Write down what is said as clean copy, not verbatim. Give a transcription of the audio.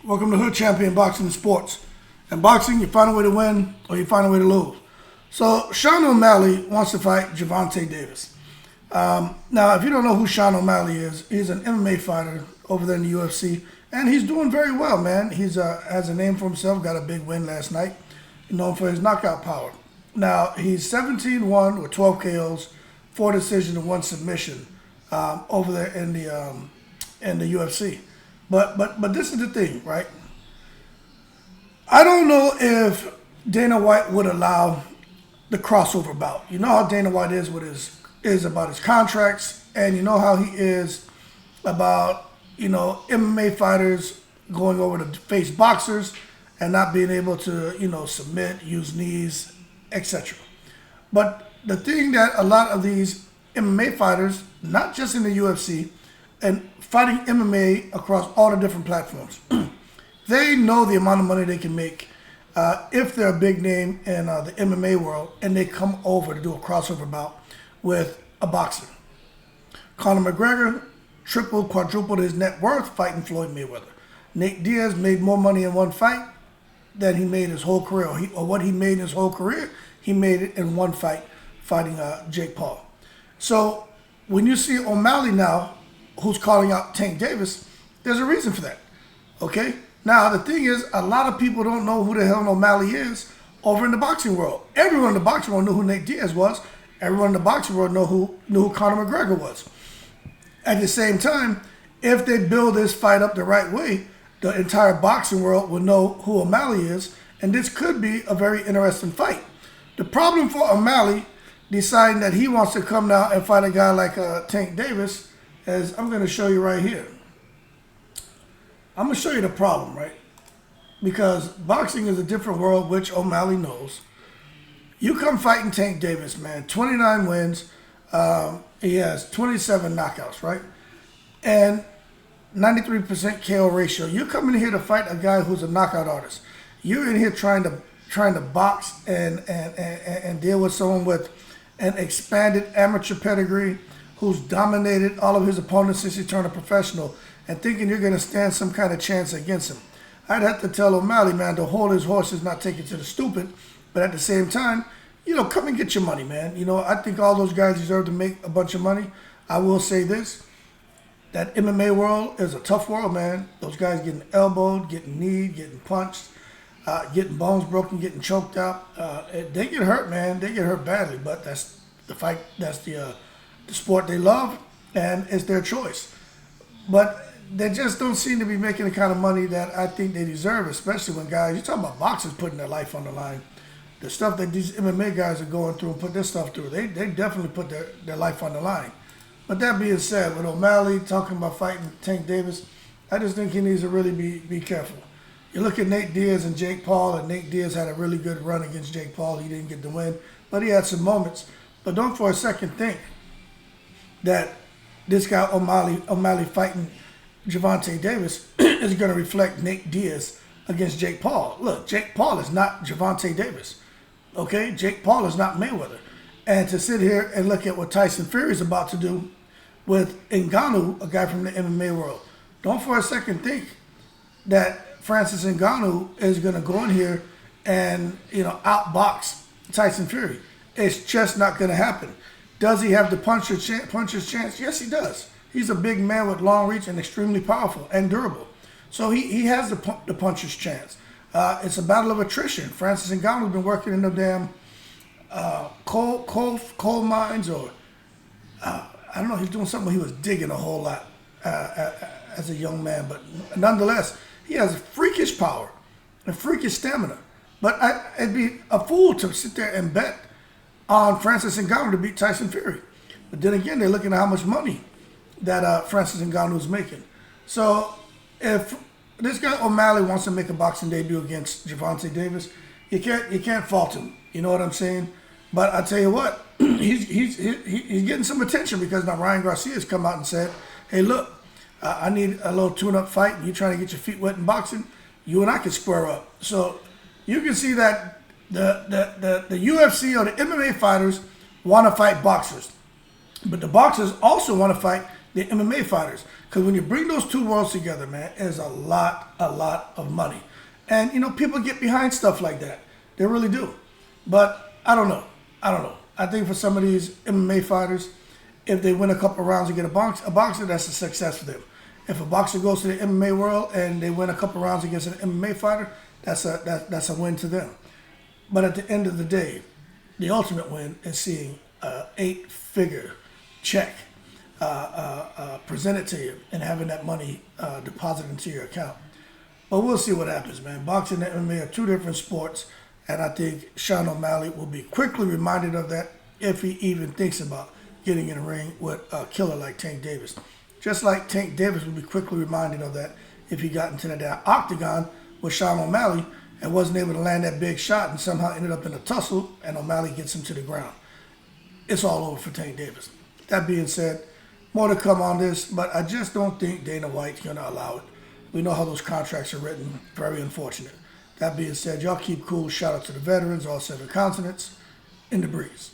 Welcome to HoodChampionBoxing and Sports. In boxing, you find a way to win or you find a way to lose. So Sean O'Malley wants to fight Geronta Davis. Now, if you don't know who Sean O'Malley is, he's an MMA fighter over there in the UFC, and he's doing very well, man. He's has a name for himself, got a big win last night, known for his knockout power. Now, he's 17-1 with 12 KOs, 4 decisions and 1 submission over there in the UFC. But this is the thing, right? I don't know if Dana White would allow the crossover bout. You know how Dana White is about his contracts, and you know how he is about, MMA fighters going over to face boxers and not being able to, submit, use knees, etc. But the thing that a lot of these MMA fighters, not just in the UFC, and fighting MMA across all the different platforms, they know the amount of money they can make if they're a big name in the MMA world and they come over to do a crossover bout with a boxer. Conor McGregor tripled, quadrupled his net worth fighting Floyd Mayweather. Nate Diaz made more money in one fight than he made his whole career, or what he made in his whole career, he made it in one fight fighting Jake Paul. So when you see O'Malley now, who's calling out Tank Davis, there's a reason for that, okay? Now, the thing is, a lot of people don't know who the hell O'Malley is over in the boxing world. Everyone in the boxing world knew who Nate Diaz was. Everyone in the boxing world knew who Conor McGregor was. At the same time, if they build this fight up the right way, the entire boxing world will know who O'Malley is, and this could be a very interesting fight. The problem for O'Malley deciding that he wants to come now and fight a guy like Tank Davis, as I'm going to show you right here. I'm going to show you the problem, right? Because boxing is a different world, which O'Malley knows. You come fighting Tank Davis, man. 29 wins. He has 27 knockouts, right? And 93% KO ratio. You're coming here to fight a guy who's a knockout artist. You're in here trying to box and deal with someone with an expanded amateur pedigree, who's dominated all of his opponents since he turned a professional, and thinking you're going to stand some kind of chance against him. I'd have to tell O'Malley, man, to hold his horses, not take it to the stupid, but at the same time, come and get your money, man. I think all those guys deserve to make a bunch of money. I will say this, that MMA world is a tough world, man. Those guys getting elbowed, getting kneed, getting punched, getting bones broken, getting choked out. They get hurt, man. They get hurt badly, but that's the fight, that's the sport they love, and it's their choice. But they just don't seem to be making the kind of money that I think they deserve, especially when guys, you're talking about boxers putting their life on the line. The stuff that these MMA guys are going through and put their stuff through, they definitely put their life on the line. But that being said, with O'Malley talking about fighting Tank Davis, I just think he needs to really be careful. You look at Nate Diaz and Jake Paul, and Nate Diaz had a really good run against Jake Paul. He didn't get the win, but he had some moments. But don't for a second think that this guy O'Malley fighting Geronta Davis is going to reflect Nate Diaz against Jake Paul. Look, Jake Paul is not Geronta Davis, okay? Jake Paul is not Mayweather. And to sit here and look at what Tyson Fury is about to do with Ngannou, a guy from the MMA world, don't for a second think that Francis Ngannou is going to go in here and outbox Tyson Fury. It's just not going to happen. Does he have the puncher's chance? Yes, he does. He's a big man with long reach and extremely powerful and durable. So he has the puncher's chance. It's a battle of attrition. Francis Ngannou's been working in the damn coal mines, or I don't know. He's doing something where he was digging a whole lot as a young man. But nonetheless, he has freakish power and freakish stamina. But it'd be a fool to sit there and bet on Francis Ngannou to beat Tyson Fury. But then again, they're looking at how much money that Francis Ngannou is making. So if this guy O'Malley wants to make a boxing debut against Geronta Davis, you can't fault him. You know what I'm saying? But I tell you what, he's getting some attention because now Ryan Garcia has come out and said, "Hey, look, I need a little tune-up fight. You trying to get your feet wet in boxing? You and I can square up." So you can see that the UFC or the MMA fighters want to fight boxers, but the boxers also want to fight the MMA fighters. Because when you bring those two worlds together, man, it's a lot of money. And, people get behind stuff like that. They really do. But I don't know. I think for some of these MMA fighters, if they win a couple rounds and get a boxer, that's a success for them. If a boxer goes to the MMA world and they win a couple rounds against an MMA fighter, that's a win to them. But at the end of the day, the ultimate win is seeing an 8-figure check presented to you and having that money deposited into your account. But we'll see what happens, man. Boxing and MMA are two different sports, and I think Sean O'Malley will be quickly reminded of that if he even thinks about getting in a ring with a killer like Tank Davis. Just like Tank Davis will be quickly reminded of that if he got into that octagon with Sean O'Malley and wasn't able to land that big shot and somehow ended up in a tussle and O'Malley gets him to the ground. It's all over for Tank Davis. That being said, more to come on this, but I just don't think Dana White's going to allow it. We know how those contracts are written. Very unfortunate. That being said, y'all keep cool. Shout out to the veterans, all 7 continents. In the breeze.